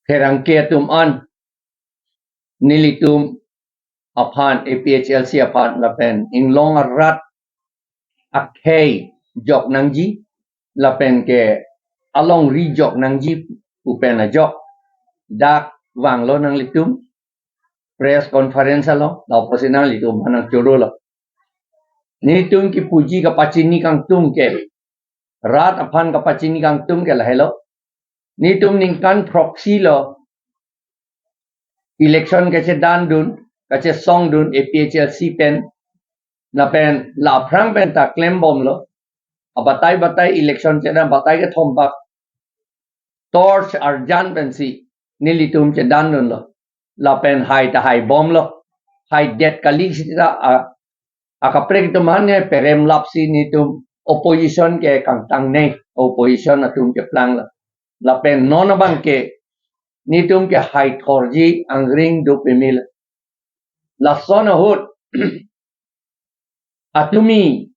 Kerangke tum an nilitum apan APHLC apan lapen inglong rat akhei jok nangji lapen ke along ri jok nangji upen a jok dak wang lo nang litum press conference lo la oposina litum anang choro lo nitum ki puji ka pachini kang tum ke rat apan ka pachini kang tum ke la hello nitum ningkan proxy lo election kache dan dun kache song dun APHLC pen na pen la prang pen ta claim bom lo abatai batai election chena batai ke thombak torch arjan pen si nilitum che dan dun lo la pen hai ta hai bom lo hai det kali sita a kaprek to mane perem lapsi nitum opposition ke kang tang nei opposition atum ke plang la pen non bang ke nitum ke hai thorji angring do pemil la sona hot atumi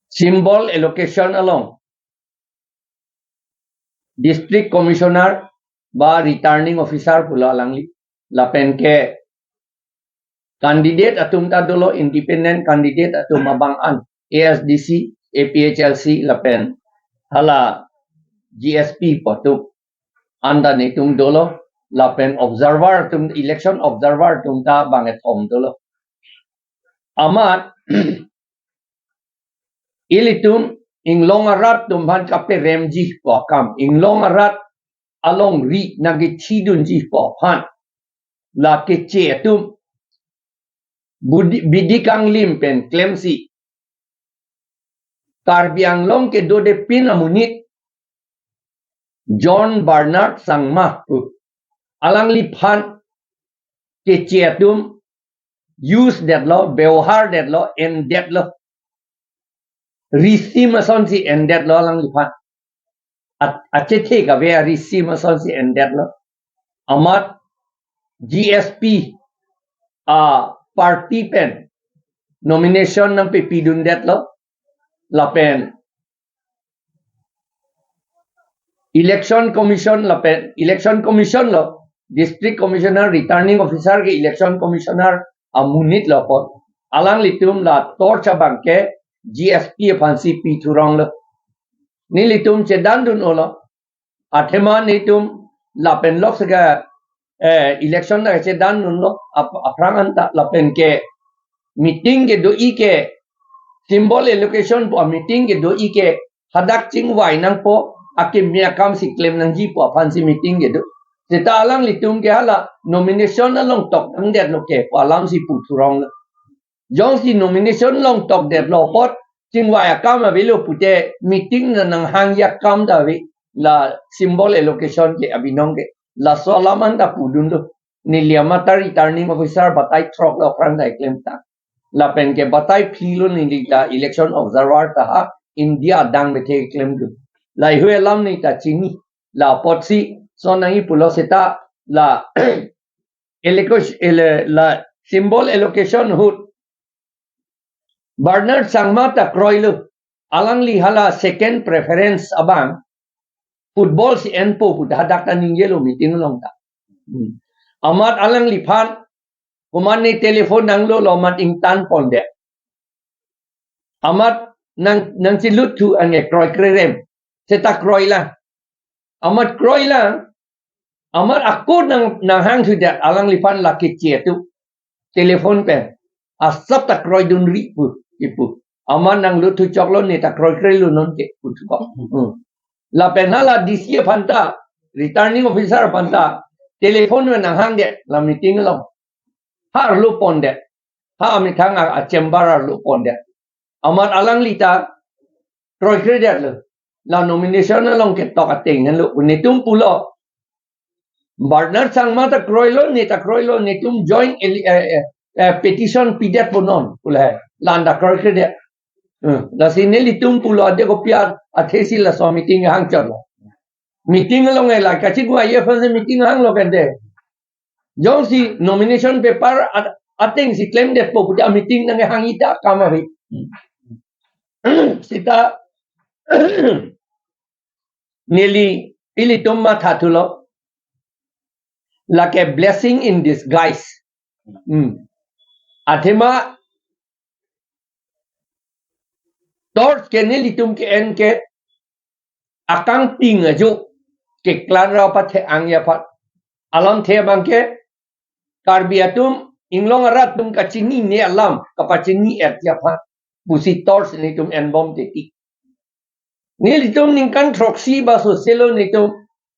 symbol allocation along district commissioner ba returning officer pula langli lapen ke candidate atum ta dolo independent candidate atum abang an ASDC APHLC lapen hala GSP potu anda nitum dolo lapen observer tum election observer tum ta banget om dolo amat ilitum inglong arat tumban kape remji po kam inglong arat along ri nagi chidun ji po han la ke che tum bidikang lim pen klemsi karbiang long ke do de pin amunit John Bernard sangma alang li phan ke che tum use that law bewhar that law and that law risi mason si and that law alang li phan ache the ka ve risi mason si and that law amat GSP party pen nomination ng pipidun det lo lapen election commission lapen election commission lo district commissioner returning officer ke election commissioner amunit lo po alang litum la torcha bangke GSP fancy pi thurong lo ni litum chedan dun olo athema nitum lapen lok saga election na chedan dun lo aprangan ta lapen ke meeting ke do ike symbol allocation po meeting ke do ike hadak ching wai nang po akim mia kam si claim nang ji po fancy meeting ke do seta alang litum ke hala nomination along tok nang det lo ke po alam si pu thurong jong si nomination long tok det lo pot ching wai akam a velo pute meeting na nang hang yak kam da vi la symbol allocation ke abinong ke la solaman da pudun do ni liamata returning officer batai trok lo krang dai claim ta lapen ke batai philo ni la election observer ta India dang bethe claim du lai hue lam ni ta chini la potsi so nai pulo seta la la symbol allocation hut Bernard sangma ta kroilu alang li hala second preference abang football si enpo put hadak ta ninggelo meeting long ta amat alang li phan kuman ni telefon nang lo mat ing tan pon de amat nang si lut tu ange kroi krem seta kroi la amat kroi la amat aku nang hang tu de alang lipan la ke che tu telefon pe asap ta kroi dun ri pu ipu amat nang lut tu chok lo ni ta kroi kre lu non ke pu tu la penala disia phanta returning officer phanta telefon nang hang de la meeting lo ha lu pon de ha ami thang a chamber lu pon de amat alang lita kroi kredit lo la nomination na long ke tok ateng nan lo unitum pulo Bernard sangma ta kroi lo ni ta kroi lo nitum join petition pidet ponon pula landa kroi kredit la sineli tum pulo de ko piar athesi la so meeting hang chalo meeting lo ngai la ka chi gua ye fa meeting hang lo kende jong si nomination paper ateng si claim det po puja meeting nang hang ita kamari sita nearly ilitum ma thatulo like a blessing in disguise athema torch ke nilitum ke en ke akang ting aju ke klan ra pathe angya phat alam the bangke karbiatum inglong aratum kachini ne alam kapachini et ya phat busi torch nitum en bom te ti nilitum ningkan troxy ba so selo nitum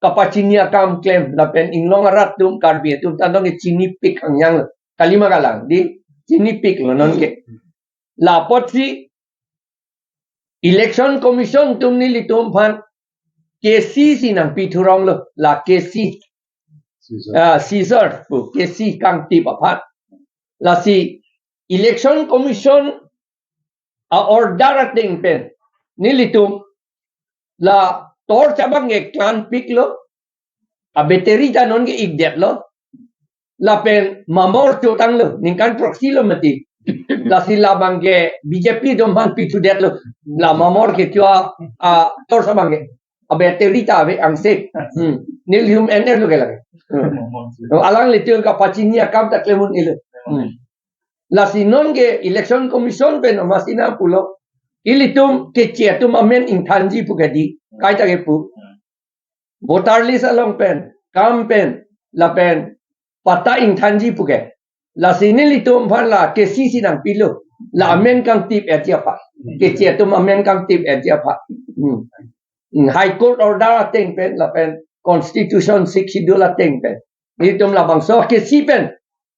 kapachini akam claim la pen inglong aratum karbiatum tandong ke chini pik angyang kalima galang di chini pik lo non ke la potri election commission tum nilitum phan KC sinang piturong lo la KC Caesar KC kang tip apat la si election commission a order ating pen nilitum la tor cabang ke clan pick lo a battery janon ke igdep lo la pen mamor chotang lo ningkan proxy lo mati la si la bangke BJP dom man pitu det lo la mamor ke tua a tor sabang ke battery ta ve angse nilium ener lo kelak alang litul ka pachini akam ta klemun ile la sinon ke election commission pen masina pulo ilitum ke chetum amen inthanji pugadi kai ta ke pu voter list along pen kam pen la pen pata inthanji puge la sinilitum phan la ke si nang pilo la amen kang tip et pa ke chetum amen kang tip et pa High Court order ating pen la pen Constitution 6 schedule ating pen ilitum la bangso ke si pen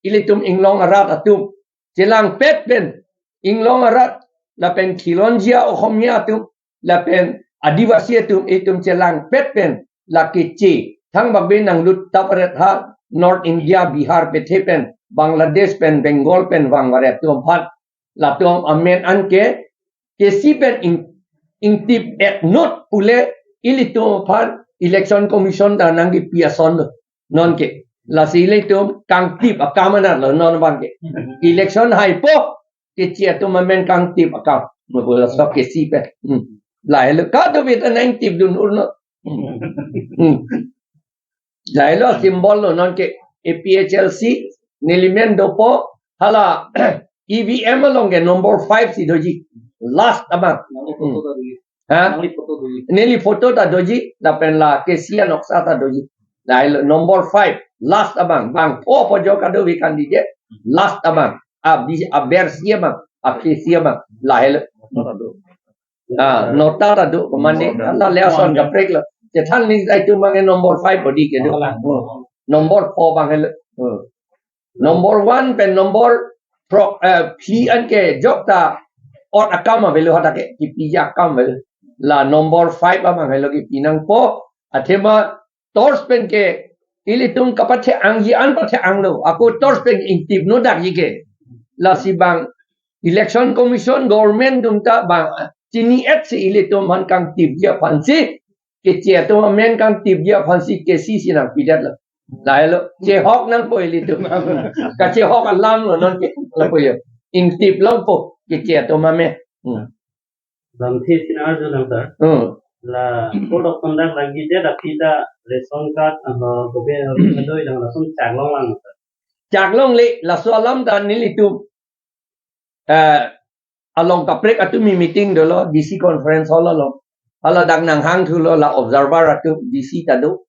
ilitum inglong arat atum jelang pet pen inglong arat la pen Khilonjia Ohomia atum la pen Adivasi atum itum jelang pet pen la ke che thang bak ben nang lut taparet ha North India Bihar pethe pen Bangladesh pen Bengal pen wangware tum phat la tum amen an ke si pen in tip et not pule ilito phan election commission da nangi piason non ke la sile tum kang tip akamana lo non bang ke election hai po ke chia tum amen kang tip akam mo la sok ke si pe lai lo ka do bit nang tip dun urno lai lo symbol lo non ke APHLC nilimen dopo hala EVM along ke number 5 si doji last abang Nili foto ta doji la pen la kesia noksa ta doji la number 5 last abang bang po pojo kado we candidate last abang bersia bang kesia bang la hel nota ta do mane la leson ga break la je than ni ai tu mang number 5 body ke do number 4 bang hel number 1 pen number p an ke jokta ot akam velu hata ke pija akam velu la number 5 amang hello ki pinang po athema tors pen ke ilitung kapathe angji an pathe anglo aku tors pen intip no dak yike la sibang election commission government dumta bang chini et si ilitum han kang tip dia phansi ke che to men kang tip dia phansi ke si sinang pidat la la hello che hok nang po ilitum ka che hok alam lo non ke la po yo intip long po ke che to mame Bangthi sinar jo lang sir. La code of conduct lagi dia dak kita ration card gobe doi lang langsung chaglong lang sir. Chaglong le la soalam dan nilitum along kaprek atu mi meeting dolo DC conference hall lo hala dak nang hang thu lo la observer atu DC tadu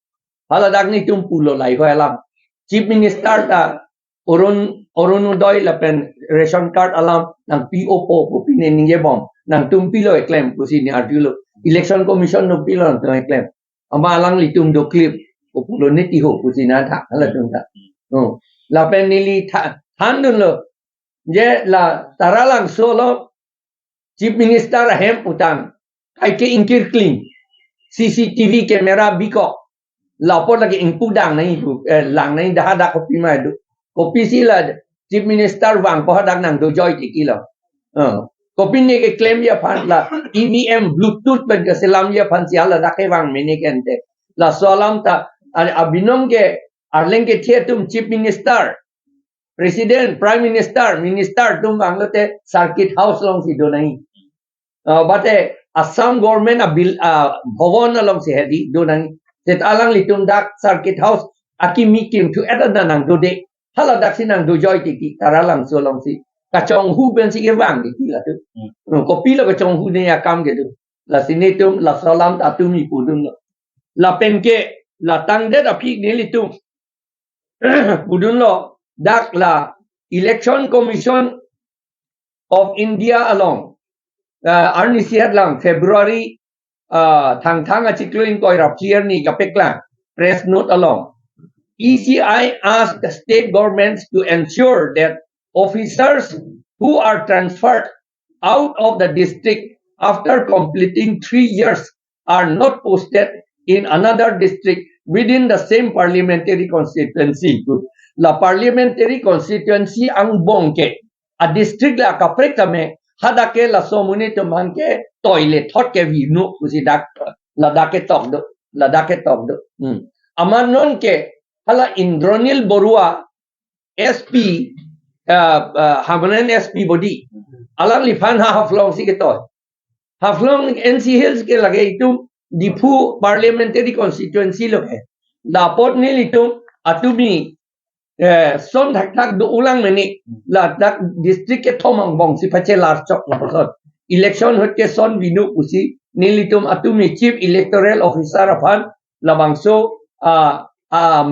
hala dak ni tum pulo lai ho alam chief minister ta orun doi la pen ration card alam nang PO po pine ninge bom nang tumpi lo claim kusi ni artilo election commission no pilo nang claim ama alang litum do clip populo ni ti ho kusi na tha hala tum ta la pen nili than dun lo je la taralang so lo chief minister hem utang kai ke inkir clean CCTV camera biko la por lagi input dang nai lang nai dah ada kopi mai du kopi sila chief minister wang po dak nang do joy ti kilo kopi ni ke claim ya phan la EVM bluetooth ben ke selam ya phan siala dak ke wang meni kente la solam ta abinom ke arleng ke thetum chief minister president prime minister tum banglote circuit house long si do nahi bate assam government a bill bhavan long si hedi do nahi set alang litum dak circuit house aki meeting to at nang do de hala dak sinang do joy ti taralang so long si ka chong hu ben si ke wang ti la tu ko pi la ka chong hu ne ya kam ke tu la sinitum la salam ta tu mi pu dum la pen ke la tang de da pi ni litum budun lo dak la election commission of India along Arni sihat lang February thang achikluin ko irap here ni kapeklang press note along ECI asked the state governments to ensure that officers who are transferred out of the district after completing 3 years are not posted in another district within the same parliamentary constituency. La parliamentary constituency ang bongke a district la kaprek kame hadake la somuni to manke toilet hot ke vinu kusi dak la dake tok do amanon ke hala Indronil Borua SP Hamanen SP body alang lifan haflong si ketoy haflong NC Hills ke lage itu dipu parliamentary constituency lo hai lapot ni itu atumi son thak do ulang meni la dak district ke thomang bong si phache lar chok la pasot election hot ke son vinu kusi nilitum atumi chief electoral officer aphan labangso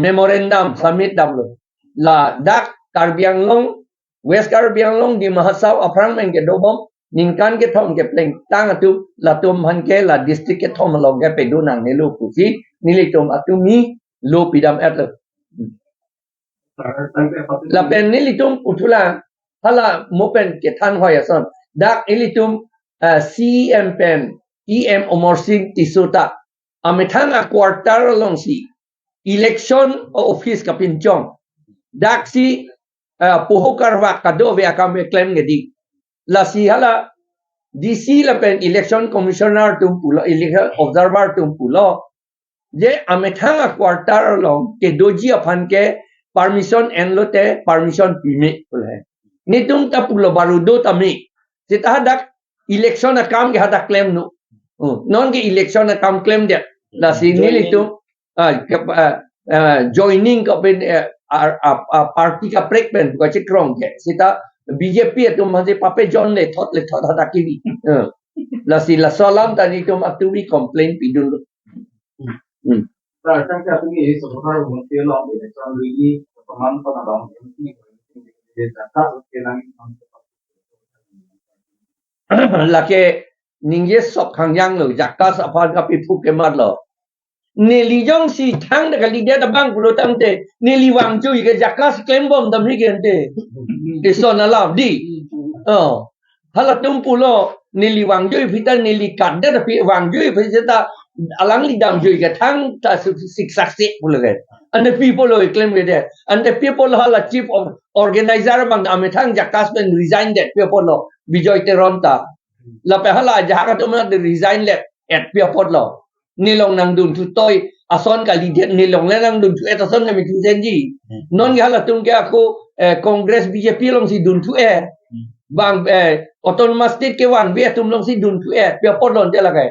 memorandum submit damlo la dak Karbianglong West Karbianglong di Mahasau aprang men ke dobom ningkan ke thom ke pleng tang atu la tum han ke la district ke thom long ke pe do nang ne lu kusi nilitum atumi lo pidam at la pen nilitum utula hala mopen ke than hoya son dak nilitum CM pen EM omorsing tisuta amethang a quarter long si election office kapin chong dak si puhukar wa kado ve akam claim ngedi la si hala DC la pen election commissioner tum pulo election observer tum pulo je amethang a quarter long ke doji aphan ke permission enlote permission pime pule ni tum ta pulo barudo tami sita dak election akam ke hada claim no non ke election akam claim dia la si ni litum joining ka ben party ka break ben ko chikrong ke sita BJP tu masih pape John le thot hada kiri la si la salam tani tum atubi complain pidun Trong khi tôi nghĩ số hai của một tiếng lòng để cho người đi có mong có nào đó những cái giải pháp cái năng la ke ningye sop khang yang lo jakka saphan ka pi phu ke mat lo ne li jong si thang da li de da bang lo tang te ne li wang chu ke jakka claim bom dam ri gen te ke son ala di hala tum pu lo ne li wang ju phi ta ne li kat da pi wang ju phi ta alang li dam ju ke thang ta sik saksi pu lo ge and the people lo claim ge de and the people hala chief of organizer bang ame thang jakka ben resign that people lo bijoy teronta la pe hala jaha to ma de resign let at pia pot lo ni long nang dun tu toy ason ka li det ni long le nang dun tu et ason ka mi tu senji non ga hala tung ke aku congress BJP long si dun tu bang autonomous state ke wan be tum long si dun tu pia pot lon de la kai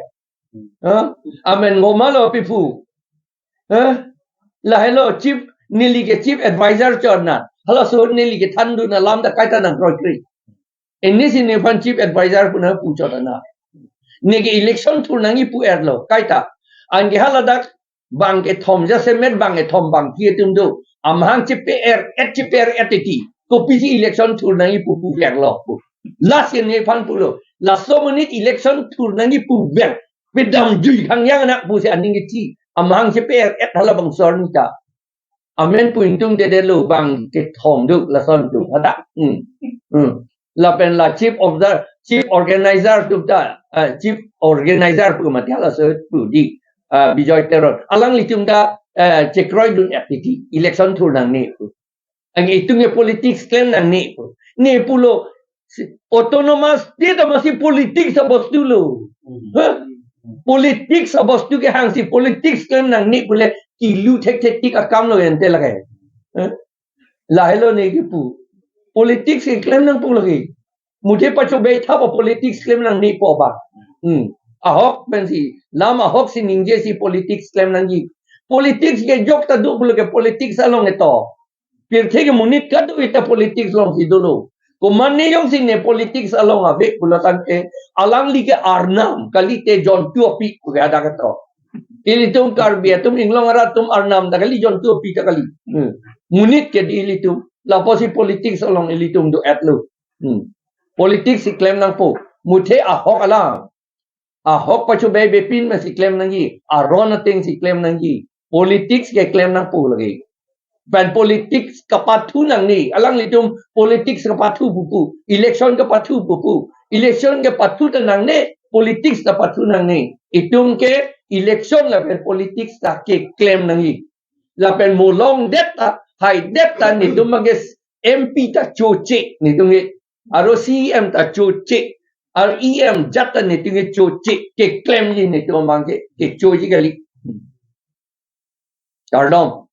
amen ngoma lo pi fu la hello chief nili ke chief advisor chorna hala so nili ke than dun lam da kai ta nang roi kri ini si ne fan chief advisor puna pu chorna nege election thur nangi pu erlo kaita ange haladak bang ke thom ja semet bang e thom bang thi tum do amhang chipe etiti ko pisi election thur nangi pu erlo last ne fan pulo la so minute election thur nangi pu ver pedam jui khang yang na pu se aning ti amhang chipe et hala bang sor ni ta amen puintung de lo bang ke thom du la son du hada la pen la chief organizer tu ta chief organizer pu matiala so pu di bijoy teror alang li tum da chekroi dun activity election thur nang ni ang itung politics claim nang ni pulo autonomous state masih politics sabos dulu politics sabos tu ke hang si politics claim nang ni pule kilu tek akam lo ente lagai la hello ni ki pu politics ke claim nang pu lagi मुझे पचोबे था वो politics claim नंग नहीं पोबा ahok ben si lama ahok si ningje si politics claim nangi politics ke jok ta du bulu ke politics along eto pirthe ke munit ka du ita politics long si dulu kumanne yong sing ne politics along abe bulatan ke alang li ke arnam kali te John Tuopi ke ada ka to ili tum karbia tum inglong ara tum arnam da kali John Tuopi ta kali munit ke di ili tum la posi politics along ili tum do atlu politics si claim nang po muthe ahok ala ahok pachu be bepin ma si claim nang yi aron ting si claim nang yi politics ke claim nang po lagi ban politics kapathu nang ni alang litum politics kapathu pupu election kapathu pupu election ke pathu nang ne politics kapathu nang ni itum ke election la pen politics ta ke claim nang yi la pen mulong depta high depta ni tum mages MP ta choche ni tum aro CM ta choche REM jata ni tum choche ke claim ni tum mang ke choji kali Cardom